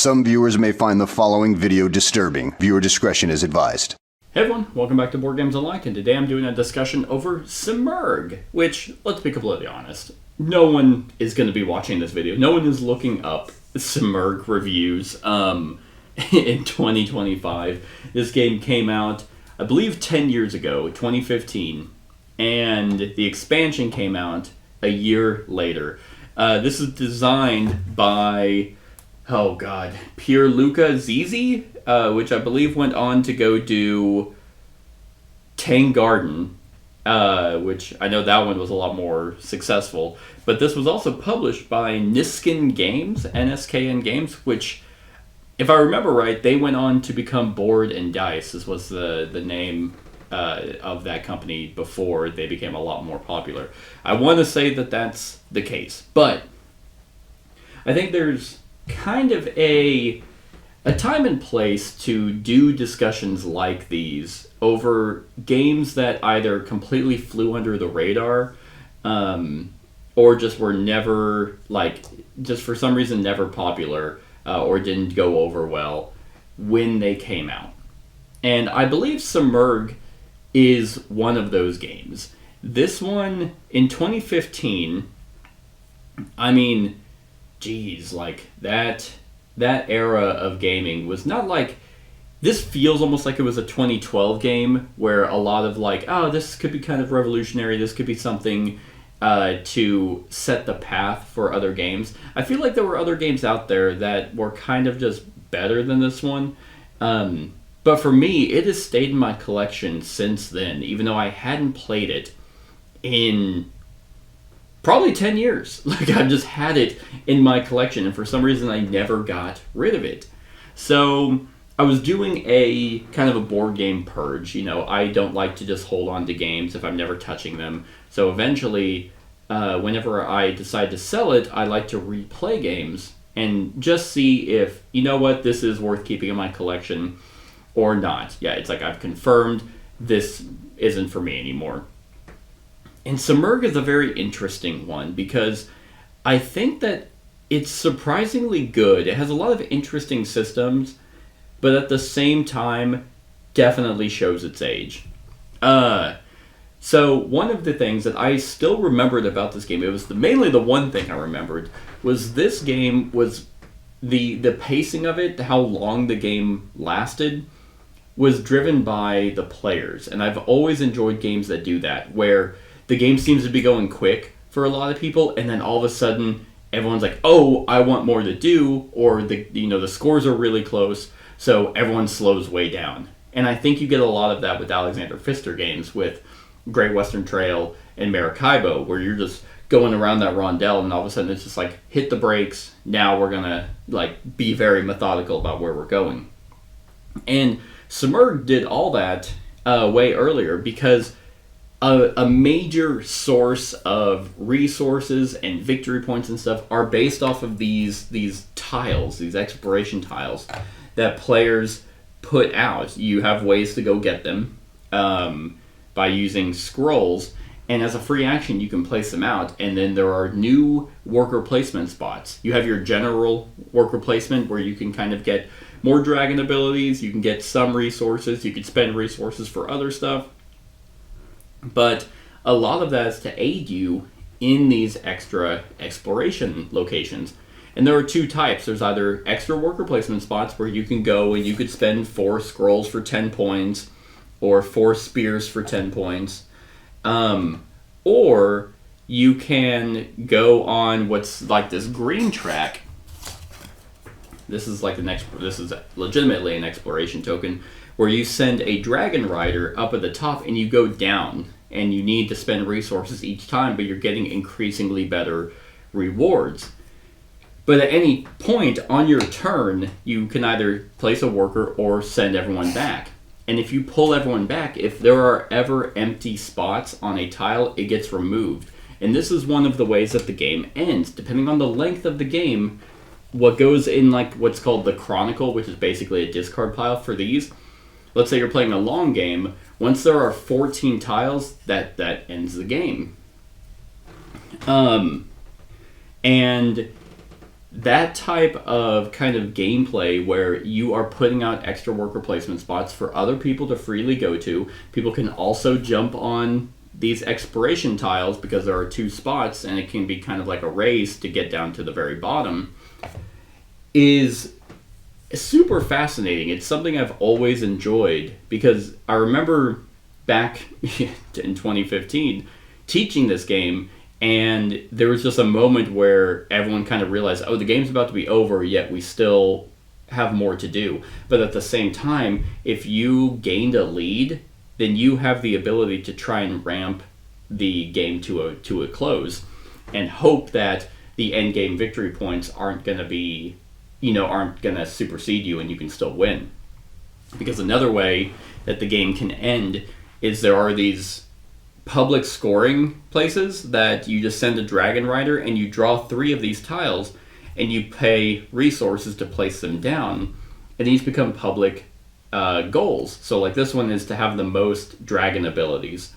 Some viewers may find the following video disturbing. Viewer discretion is advised. Hey everyone, welcome back to Board Games Unlocked, and today I'm doing a discussion over Simurgh, which, let's be completely honest, no one is going to be watching this video. No one is looking up Simurgh reviews in 2025. This game came out, I believe, 10 years ago, 2015, and the expansion came out a year later. This is designed by, Pierluca Zizi, which I believe went on to go do Tang Garden, which I know that one was a lot more successful. But this was also published by Niskin Games, NSKN Games, which, if I remember right, they went on to become Board and Dice. This was the name of that company before they became a lot more popular. I want to say that that's the case, but I think there's kind of a time and place to do discussions like these over games that either completely flew under the radar, or just were never, just for some reason never popular, or didn't go over well when they came out. And I believe Simurgh is one of those games. This one, in 2015, I mean, geez, that era of gaming was not like... This feels almost like it was a 2012 game where a lot of this could be kind of revolutionary, this could be something to set the path for other games. I feel like there were other games out there that were kind of just better than this one. But for me, it has stayed in my collection since then, even though I hadn't played it in probably 10 years. I've just had it in my collection, and for some reason I never got rid of it. So I was doing a kind of a board game purge. I don't like to just hold on to games if I'm never touching them. So eventually, whenever I decide to sell it, I like to replay games and just see if, this is worth keeping in my collection or not. Yeah, it's like I've confirmed this isn't for me anymore. And Simurgh is a very interesting one because I think that it's surprisingly good. It has a lot of interesting systems, but at the same time, definitely shows its age. So one of the things that I still remembered about this game, it was mainly the one thing I remembered, was this game was the pacing of it, how long the game lasted, was driven by the players. And I've always enjoyed games that do that, where the game seems to be going quick for a lot of people, and then all of a sudden everyone's like, oh, I want more to do, or the scores are really close, so everyone slows way down. And I think you get a lot of that with Alexander Pfister games, with Great Western Trail and Maracaibo, where you're just going around that rondel, and all of a sudden it's just like, hit the brakes, now we're gonna be very methodical about where we're going. And Simurgh did all that way earlier because a major source of resources and victory points and stuff are based off of these tiles, these exploration tiles that players put out. You have ways to go get them by using scrolls, and as a free action you can place them out, and then there are new worker placement spots. You have your general worker placement where you can kind of get more dragon abilities, you can get some resources, you can spend resources for other stuff. But a lot of that is to aid you in these extra exploration locations. And there are two types. There's either extra worker placement spots where you can go and you could spend 4 scrolls for 10 points or 4 spears for 10 points. Or you can go on what's like this green track. This is legitimately an exploration token, where you send a dragon rider up at the top and you go down, and you need to spend resources each time, but you're getting increasingly better rewards. But at any point on your turn, you can either place a worker or send everyone back. And if you pull everyone back, if there are ever empty spots on a tile, it gets removed. And this is one of the ways that the game ends. Depending on the length of the game, what goes in what's called the Chronicle, which is basically a discard pile for these. Let's say you're playing a long game. Once there are 14 tiles, that ends the game. And that type of kind of gameplay where you are putting out extra worker placement spots for other people to freely go to. People can also jump on these exploration tiles because there are 2 spots and it can be kind of like a race to get down to the very bottom, is super fascinating. It's something I've always enjoyed because I remember back in 2015 teaching this game, and there was just a moment where everyone kind of realized, oh, the game's about to be over, yet we still have more to do. But at the same time, if you gained a lead, then you have the ability to try and ramp the game to a close and hope that the end game victory points aren't going to supersede you and you can still win. Because another way that the game can end is there are these public scoring places that you just send a dragon rider and you draw 3 of these tiles and you pay resources to place them down, and these become public goals. So like this one is to have the most dragon abilities,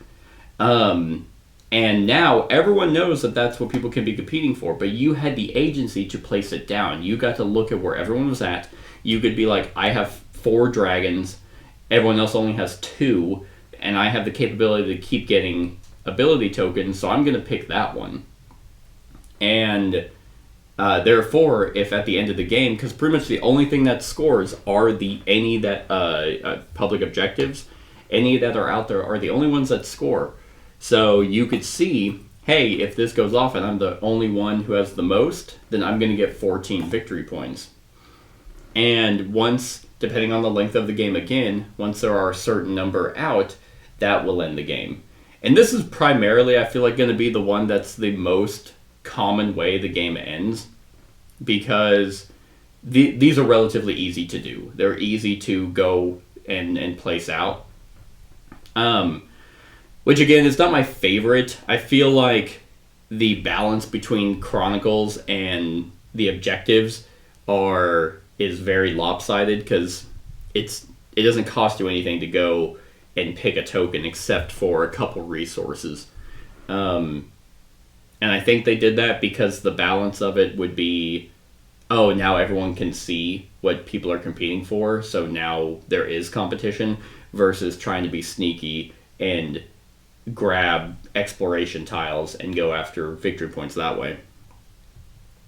and now everyone knows that that's what people can be competing for, but you had the agency to place it down. You got to look at where everyone was at. You could be like, I have 4 dragons, everyone else only has 2, and I have the capability to keep getting ability tokens, so I'm going to pick that one. And therefore, if at the end of the game, because pretty much the only thing that scores are any public objectives, any that are out there are the only ones that score. So you could see, hey, if this goes off and I'm the only one who has the most, then I'm going to get 14 victory points. And once, depending on the length of the game again, once there are a certain number out, that will end the game. And this is primarily, I feel like, going to be the one that's the most common way the game ends, because these are relatively easy to do. They're easy to go and place out. Which, again, is not my favorite. I feel like the balance between Chronicles and the objectives is very lopsided, because it doesn't cost you anything to go and pick a token except for a couple resources. And I think they did that because the balance of it would be, oh, now everyone can see what people are competing for, so now there is competition, versus trying to be sneaky and grab exploration tiles and go after victory points that way.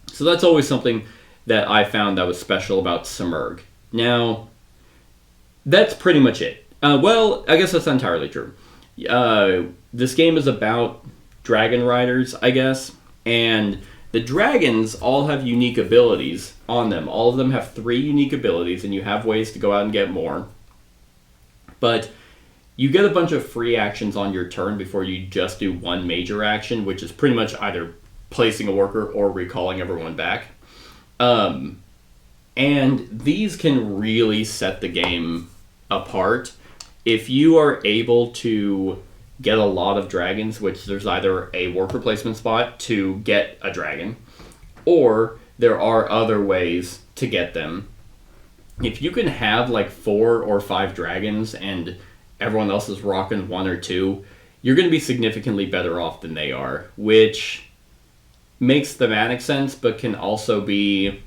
So that's always something that I found that was special about Simurgh. Now, that's pretty much it. Well, I guess that's not entirely true. This game is about dragon riders, I guess, and the dragons all have unique abilities on them. All of them have 3 unique abilities, and you have ways to go out and get more. But you get a bunch of free actions on your turn before you just do one major action, which is pretty much either placing a worker or recalling everyone back. And these can really set the game apart. If you are able to get a lot of dragons, which there's either a worker placement spot to get a dragon, or there are other ways to get them. If you can have like 4 or 5 dragons and everyone else is rocking 1 or 2, you're going to be significantly better off than they are, which makes thematic sense, but can also be,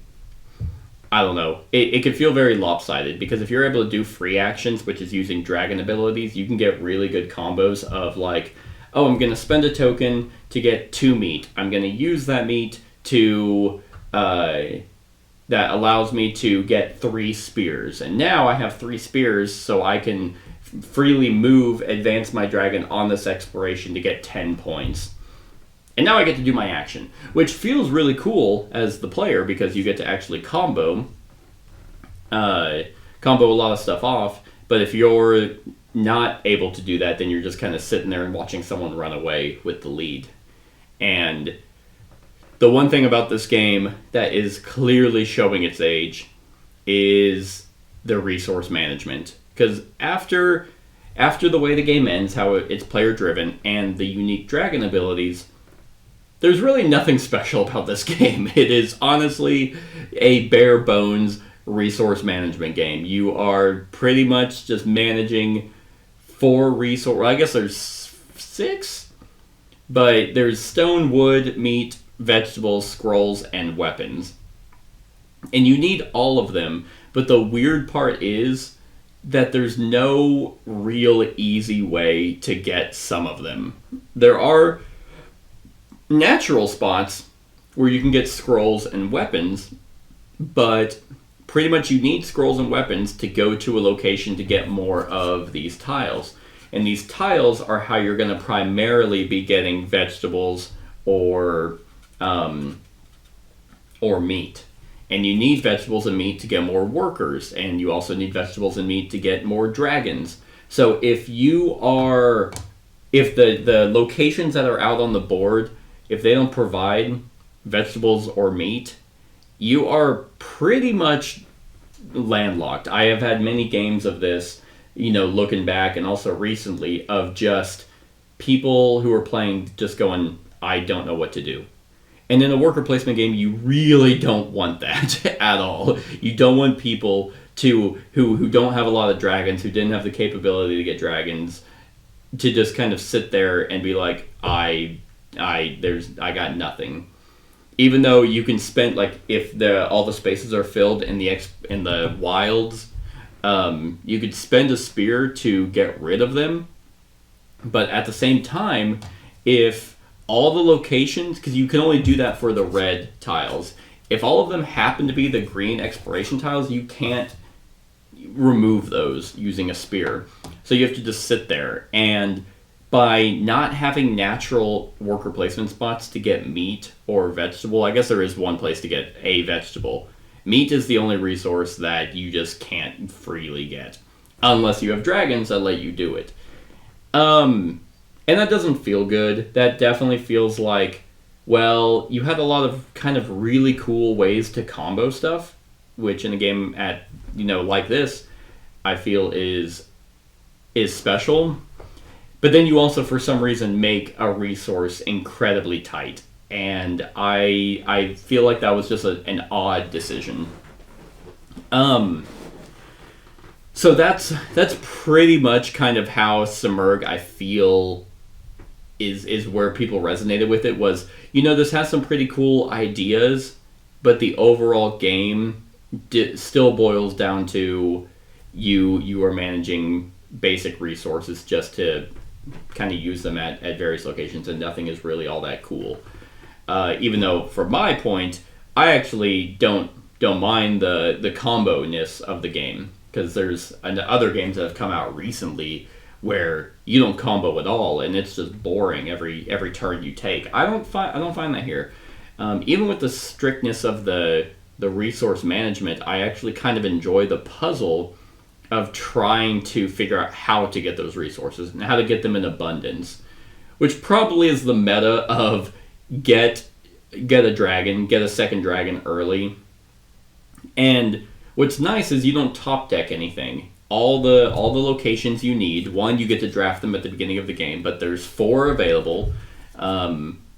I don't know, it can feel very lopsided, because if you're able to do free actions, which is using dragon abilities, you can get really good combos of like, oh, I'm going to spend a token to get 2 meat. I'm going to use that meat to, that allows me to get 3 spears. And now I have 3 spears, so I can freely advance my dragon on this exploration to get 10 points. And now I get to do my action, which feels really cool as the player, because you get to actually combo a lot of stuff off. But if you're not able to do that, then you're just kind of sitting there and watching someone run away with the lead. And the one thing about this game that is clearly showing its age is the resource management. Because after the way the game ends, how it's player driven, and the unique dragon abilities, there's really nothing special about this game. It is honestly a bare bones resource management game. You are pretty much just managing 4 resources. I guess there's 6, but there's stone, wood, meat, vegetables, scrolls, and weapons. And you need all of them. But the weird part is that there's no real easy way to get some of them. There are natural spots where you can get scrolls and weapons, but pretty much you need scrolls and weapons to go to a location to get more of these tiles. And these tiles are how you're going to primarily be getting vegetables or meat. And you need vegetables and meat to get more workers, and you also need vegetables and meat to get more dragons. So if the locations that are out on the board, if they don't provide vegetables or meat, you are pretty much landlocked. I have had many games of this, looking back, and also recently, of just people who are playing just going, I don't know what to do. And in a worker placement game, you really don't want that at all. You don't want people who don't have a lot of dragons, who didn't have the capability to get dragons, to just kind of sit there and be like, I got nothing. Even though you can spend, like, if all the spaces are filled in the wilds, you could spend a spear to get rid of them. But at the same time, if all the locations, because you can only do that for the red tiles, if all of them happen to be the green exploration tiles, you can't remove those using a spear. So you have to just sit there. And by not having natural worker placement spots to get meat or vegetable, I guess there is one place to get a vegetable. Meat is the only resource that you just can't freely get, unless you have dragons that let you do it. And that doesn't feel good. That definitely feels like, well, you had a lot of kind of really cool ways to combo stuff, which in a game like this, I feel is special. But then you also, for some reason, make a resource incredibly tight. And I feel like that was just an odd decision. So that's pretty much kind of how Simurgh, I feel, is where people resonated with it. Was, this has some pretty cool ideas, but the overall game still boils down to you are managing basic resources just to kind of use them at various locations, and nothing is really all that cool. Even though, from my point, I actually don't mind the combo-ness of the game, because there's other games that have come out recently where you don't combo at all, and it's just boring every turn you take. I don't find that here. Even with the strictness of the resource management, I actually kind of enjoy the puzzle of trying to figure out how to get those resources and how to get them in abundance, which probably is the meta of get a dragon, get a second dragon early. And what's nice is you don't top deck anything. All the locations you need, one, you get to draft them at the beginning of the game, but there's 4 available.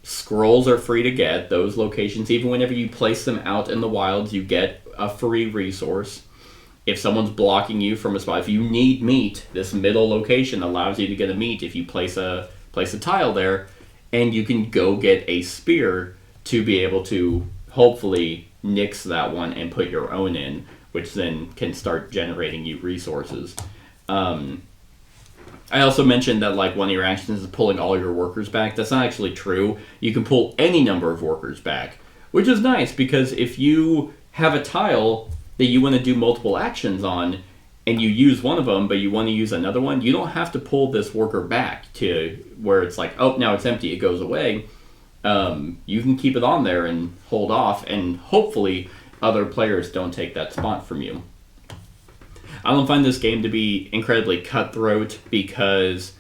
Scrolls are free to get. Those locations, even whenever you place them out in the wilds, you get a free resource. If someone's blocking you from a spot, if you need meat, this middle location allows you to get a meat if you place a tile there, and you can go get a spear to be able to hopefully nix that one and put your own in, which then can start generating you resources. I also mentioned that, like, one of your actions is pulling all your workers back. That's not actually true. You can pull any number of workers back, which is nice, because if you have a tile that you want to do multiple actions on, and you use one of them, but you want to use another one, you don't have to pull this worker back to where it's like, oh, now it's empty, it goes away. You can keep it on there and hold off, and hopefully other players don't take that spot from you. I don't find this game to be incredibly cutthroat, because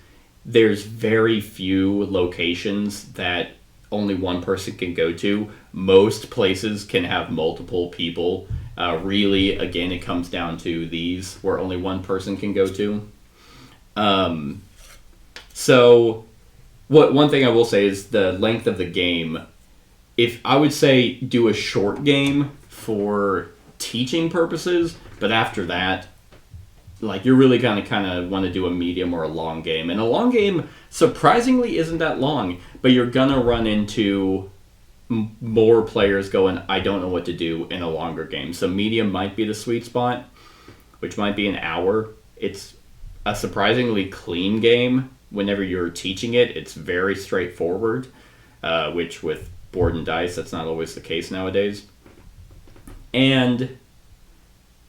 there's very few locations that only one person can go to. Most places can have multiple people. Really, again, it comes down to these where only one person can go to. So one thing I will say is the length of the game. If I would say do a short game for teaching purposes, but after that, like, you're really gonna kind of want to do a medium or a long game. And a long game, surprisingly, isn't that long, but you're gonna run into more players going, I don't know what to do in a longer game. So medium might be the sweet spot, which might be an hour. It's a surprisingly clean game. Whenever you're teaching it, it's very straightforward, which with board and dice, that's not always the case nowadays. And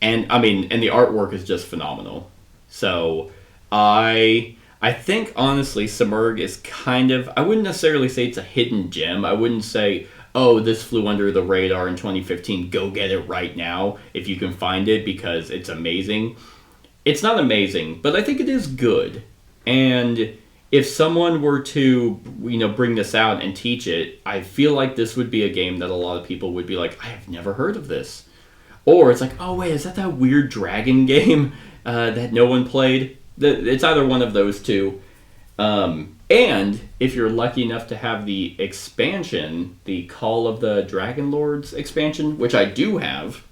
I mean, and the artwork is just phenomenal. So I think honestly, Simurgh is kind of, I wouldn't necessarily say it's a hidden gem. I wouldn't say, oh, this flew under the radar in 2015. Go get it right now if you can find it, because it's amazing. It's not amazing, but I think it is good. And if someone were to, bring this out and teach it, I feel like this would be a game that a lot of people would be like, I have never heard of this. Or it's like, oh wait, is that weird dragon game that no one played? It's either one of those two. And if you're lucky enough to have the expansion, the Call of the Dragon Lords expansion, which I do have,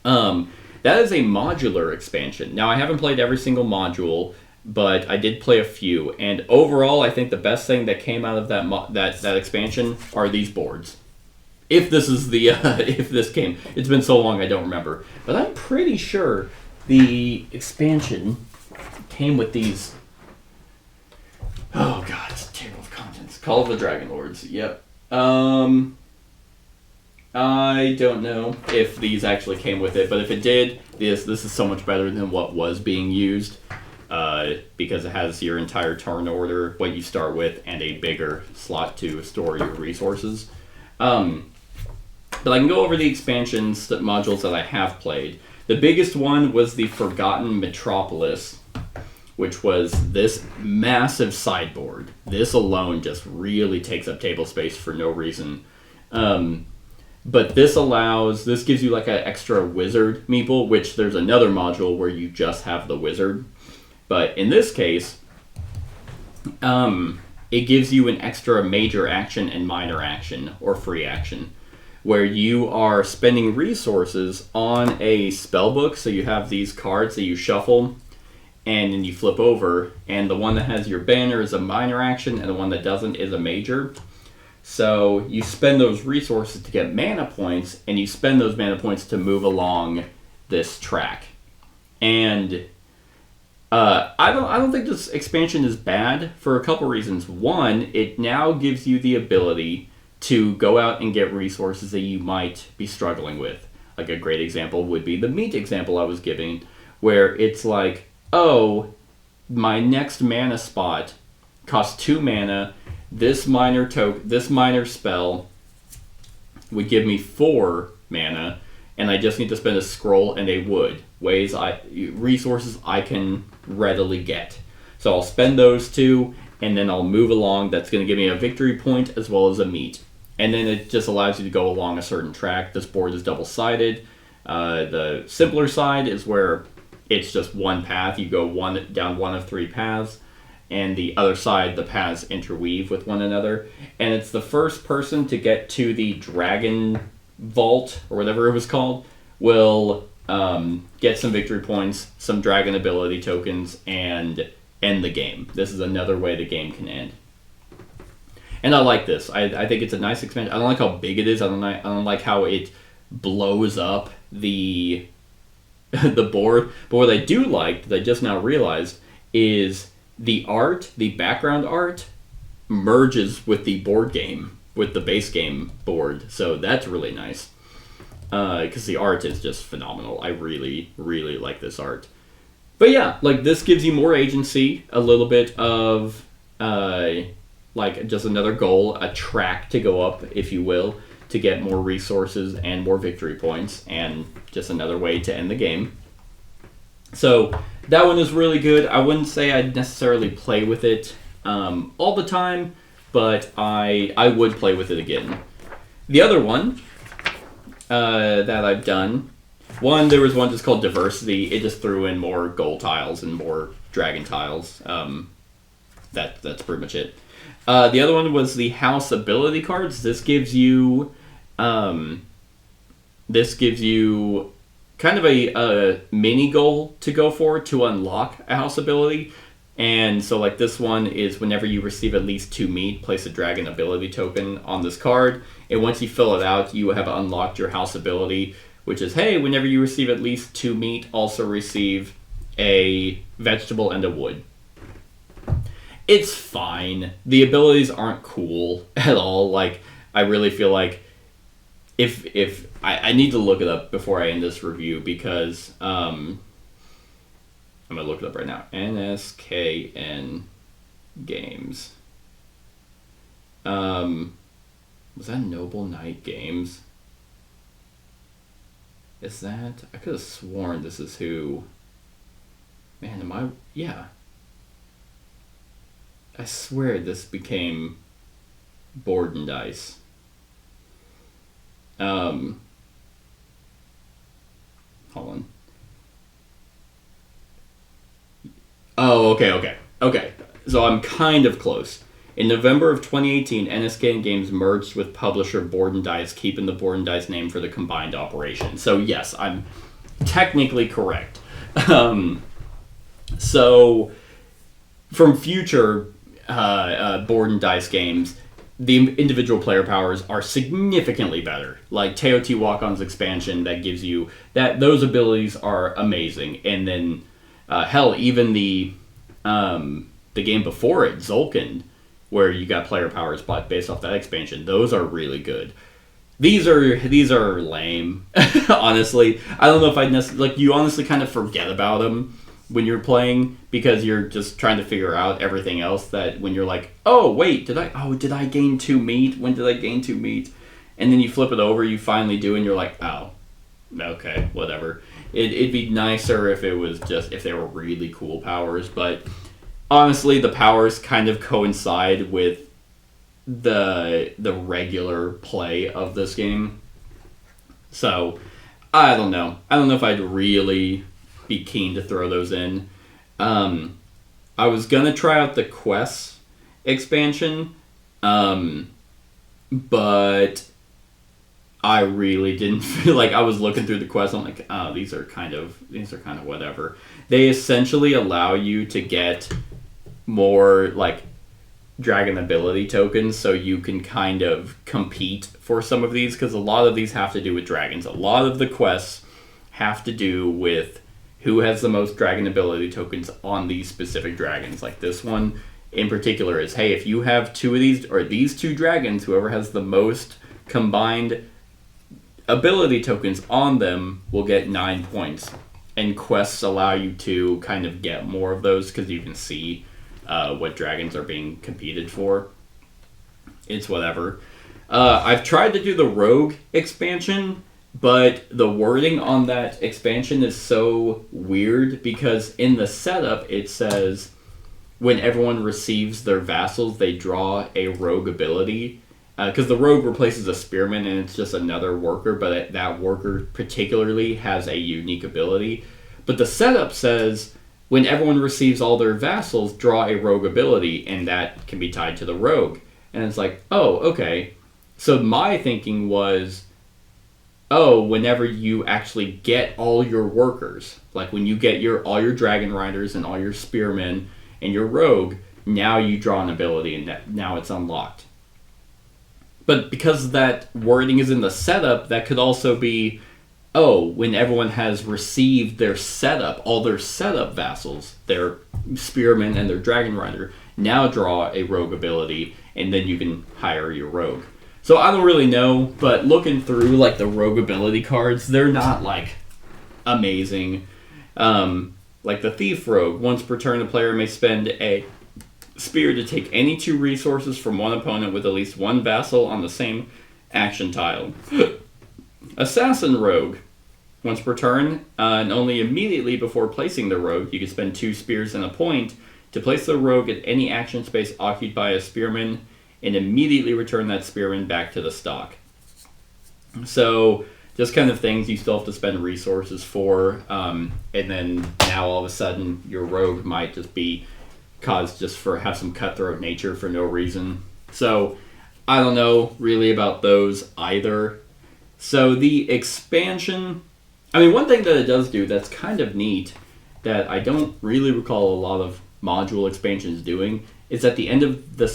that is a modular expansion. Now, I haven't played every single module, but I did play a few. And overall, I think the best thing that came out of that expansion are these boards. If this is if this came, it's been so long I don't remember. But I'm pretty sure the expansion came with these. Oh god, it's a table of contents. Call of the Dragon Lords. Yep. I don't know if these actually came with it, but if it did, this is so much better than what was being used, because it has your entire turn order, what you start with, and a bigger slot to store your resources. But I can go over the expansions, the modules that I have played. The biggest one was the Forgotten Metropolis, which was this massive sideboard. This alone just really takes up table space for no reason. But this gives you like an extra wizard meeple, which there's another module where you just have the wizard. But in this case, it gives you an extra major action and minor action, or free action, where you are spending resources on a spell book. So you have these cards that you shuffle, and then you flip over, and the one that has your banner is a minor action, and the one that doesn't is a major. So you spend those resources to get mana points, and you spend those mana points to move along this track. And I don't think this expansion is bad for a couple reasons. One, it now gives you the ability to go out and get resources that you might be struggling with. Like a great example would be the meat example I was giving, where it's like, oh, my next mana spot costs 2 mana. This minor spell would give me 4 mana, and I just need to spend a scroll and a wood. Resources I can readily get. So I'll spend those 2, and then I'll move along. That's going to give me a victory point as well as a meat. And then it just allows you to go along a certain track. This board is double-sided. The simpler side is where it's just one path. You go down one of 3 paths. And the other side, the paths interweave with one another. And it's the first person to get to the dragon vault, or whatever it was called, will get some victory points, some dragon ability tokens, and end the game. This is another way the game can end. And I like this. I think it's a nice expansion. I don't like how big it is. I don't like how it blows up the board. But what I do like, that I just now realized, is the art, the background art, merges with the board game, with the base game board. So that's really nice. Because the art is just phenomenal. I really, really like this art. But yeah, like this gives you more agency, a little bit of like just another goal, a track to go up, if you will, to get more resources and more victory points, and just another way to end the game. So that one is really good. I wouldn't say I'd necessarily play with it all the time, but I would play with it again. The other one that I've done, there was one just called Diversity. It just threw in more gold tiles and more dragon tiles. That's pretty much it. The other one was the house ability cards. This gives you kind of a mini goal to go for to unlock a house ability. And so, like, this one is whenever you receive at least 2 meat, place a dragon ability token on this card. And once you fill it out, you have unlocked your house ability, which is, hey, whenever you receive at least 2 meat, also receive a vegetable and a wood. It's fine. The abilities aren't cool at all. Like, I really feel like if I need to look it up before I end this review, because I'm gonna look it up right now. NSKN Games. Was that Noble Knight Games? Is that? I could have sworn this is who. Man, am I? Yeah. I swear this became Board and Dice. Hold on. Oh, okay. So I'm kind of close. In November of 2018, NSK Games merged with publisher Board and Dice, keeping the Board and Dice name for the combined operation. So yes, I'm technically correct. So from future Board and Dice games, the individual player powers are significantly better. Like Teotihuacan's expansion, that gives you that those abilities are amazing, and then hell, even the game before it, Zulkin, where you got player powers based off that expansion, those are really good. These are lame, honestly. I don't know if I'd necessarily, like, you honestly kind of forget about them when you're playing, because you're just trying to figure out everything else, that when you're like, oh wait, did I gain 2 meat? When did I gain 2 meat? And then you flip it over, you finally do, and you're like, oh, okay, whatever. It'd be nicer if it was just, if they were really cool powers, but honestly, the powers kind of coincide with the regular play of this game. So, I don't know. I don't know if I'd really be keen to throw those in. I was gonna try out the Quests expansion, but I really didn't feel like, I was looking through the quests. I'm like, oh, these are kind of whatever. They essentially allow you to get more like dragon ability tokens, so you can kind of compete for some of these, because a lot of these have to do with dragons. A lot of the quests have to do with who has the most dragon ability tokens on these specific dragons. Like this one in particular is, hey, if you have 2 of these, or these 2 dragons, whoever has the most combined ability tokens on them will get 9 points. And quests allow you to kind of get more of those, because you can see what dragons are being competed for. It's whatever. I've tried to do the Rogue expansion, but the wording on that expansion is so weird, because in the setup it says when everyone receives their vassals, they draw a rogue ability. Because the rogue replaces a spearman, and it's just another worker, but that worker particularly has a unique ability. But the setup says when everyone receives all their vassals, draw a rogue ability, and that can be tied to the rogue. And it's like, oh, okay. So my thinking was, oh, whenever you actually get all your workers, like when you get all your dragon riders and all your spearmen and your rogue, now you draw an ability, and now it's unlocked. But because that wording is in the setup, that could also be, oh, when everyone has received their setup, all their setup vassals, their spearmen and their dragon rider, now draw a rogue ability, and then you can hire your rogue. So I don't really know, but looking through like the rogue ability cards, they're not like amazing. Like the Thief Rogue, once per turn, the player may spend a spear to take any 2 resources from one opponent with at least 1 vassal on the same action tile. Assassin Rogue, once per turn, and only immediately before placing the rogue, you can spend 2 spears and a point to place the rogue at any action space occupied by a spearman, and immediately return that spearman back to the stock. So, just kind of things you still have to spend resources for, and then now all of a sudden your rogue might just be caused have some cutthroat nature for no reason. So, I don't know really about those either. So the expansion, I mean, one thing that it does do that's kind of neat, that I don't really recall a lot of module expansion is doing is at the end of the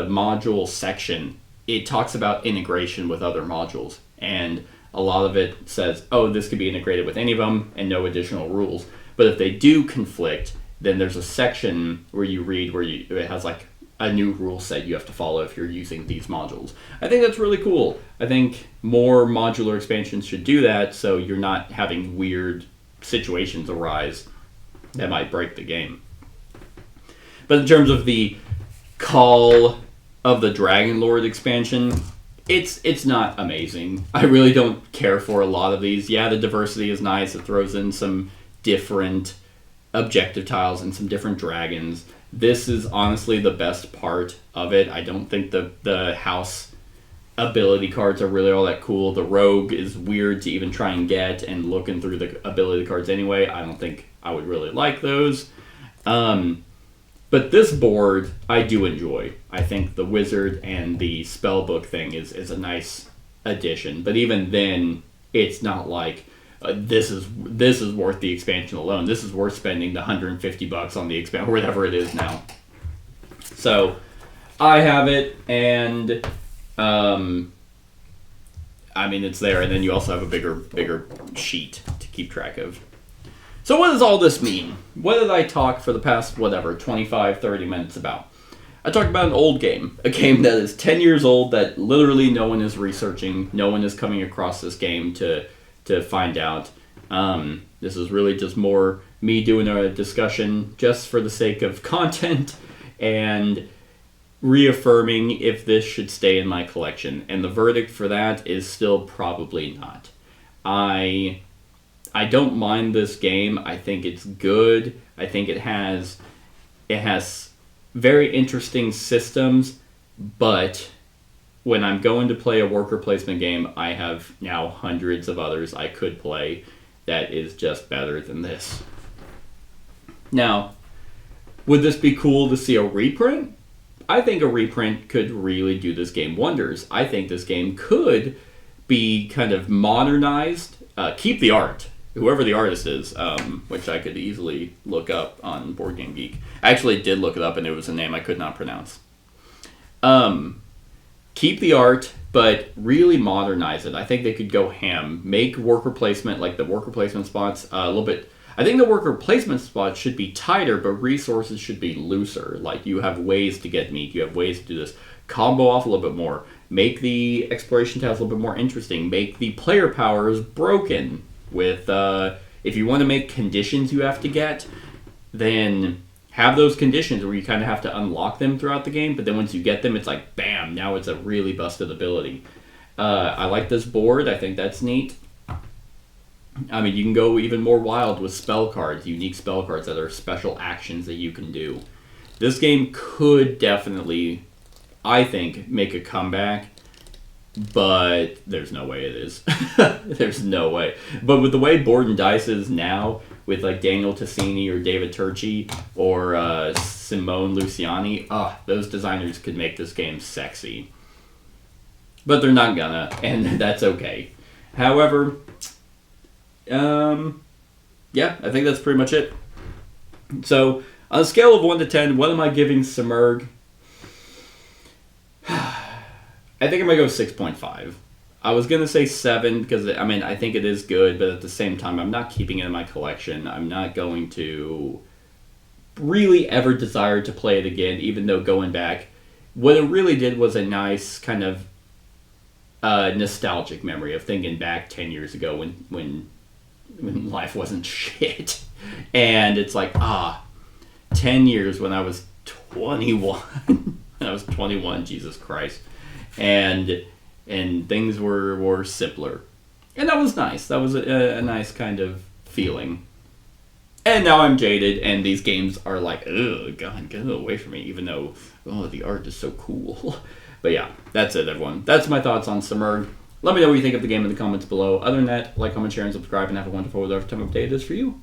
module section, it talks about integration with other modules. And a lot of it says, oh, this could be integrated with any of them and no additional rules. But if they do conflict, then there's a section where you read where it has like a new rule set you have to follow if you're using these modules. I think that's really cool. I think more modular expansions should do that so you're not having weird situations arise that might break the game. But in terms of the Call of the Dragon Lord expansion, it's not amazing. I really don't care for a lot of these. Yeah, the diversity is nice. It throws in some different objective tiles and some different dragons. This is honestly the best part of it. I don't think the house ability cards are really all that cool. The rogue is weird to even try and get, and looking through the ability cards anyway, I don't think I would really like those. But this board I do enjoy. I think the wizard and the spellbook thing is a nice addition. But even then, it's not like this is worth the expansion alone. This is worth spending the $150 on the expansion, whatever it is now. So I have it, and I mean, it's there, and then you also have a bigger sheet to keep track of. So what does all this mean? What did I talk for the past, 25, 30 minutes about? I talked about an old game, a game that is 10 years old that literally no one is researching, no one is coming across this game to find out. This is really just more me doing a discussion just for the sake of content and reaffirming if this should stay in my collection. And the verdict for that is still probably not. I don't mind this game. I think it's good. I think it has very interesting systems, but when I'm going to play a worker placement game, I have now hundreds of others I could play that is just better than this. Now, would this be cool to see a reprint? I think a reprint could really do this game wonders. I think this game could be kind of modernized. Keep the art, whoever the artist is, which I could easily look up on Board Game Geek. I actually did look it up, and it was a name I could not pronounce. Keep the art, but really modernize it. I think they could go ham. Make worker placement, like the worker placement spots, a little bit. I think the worker placement spots should be tighter, but resources should be looser. Like, you have ways to get meat. You have ways to do this. Combo off a little bit more. Make the exploration tiles a little bit more interesting. Make the player powers broken. With, if you want to make conditions you have to get, then have those conditions where you kind of have to unlock them throughout the game, but then once you get them, it's like, bam, now it's a really busted ability. I like this board. I think that's neat. I mean, you can go even more wild with spell cards, unique spell cards that are special actions that you can do. This game could definitely, I think, make a comeback, but there's no way it is. There's no way. But with the way Board and Dice is now, with like Daniel Tassini or David Turchi or Simone Luciani, those designers could make this game sexy. But they're not gonna, and that's okay. However, yeah, I think that's pretty much it. So, on a scale of 1 to 10, what am I giving Simurgh? I think I'm going to go 6.5. I was going to say 7 because, I mean, I think it is good, but at the same time, I'm not keeping it in my collection. I'm not going to really ever desire to play it again, even though going back, what it really did was a nice kind of nostalgic memory of thinking back 10 years ago when life wasn't shit. And it's like, 10 years when I was 21. When I was 21, Jesus Christ. And things were simpler. And that was nice. That was a nice kind of feeling. And now I'm jaded, and these games are like, ugh, God, get away from me, even though, the art is so cool. But yeah, that's it, everyone. That's my thoughts on Simurgh. Let me know what you think of the game in the comments below. Other than that, like, comment, share, and subscribe, and have a wonderful whatever time of day it is for you.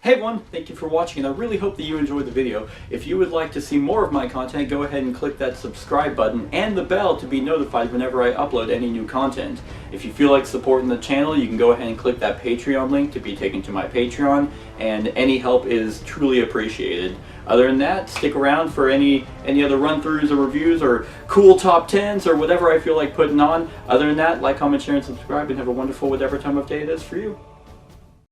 Hey everyone, thank you for watching, and I really hope that you enjoyed the video. If you would like to see more of my content, go ahead and click that subscribe button and the bell to be notified whenever I upload any new content. If you feel like supporting the channel, you can go ahead and click that Patreon link to be taken to my Patreon, and any help is truly appreciated. Other than that, stick around for any other run-throughs or reviews or cool top 10s or whatever I feel like putting on. Other than that, like, comment, share, and subscribe, and have a wonderful whatever time of day it is for you.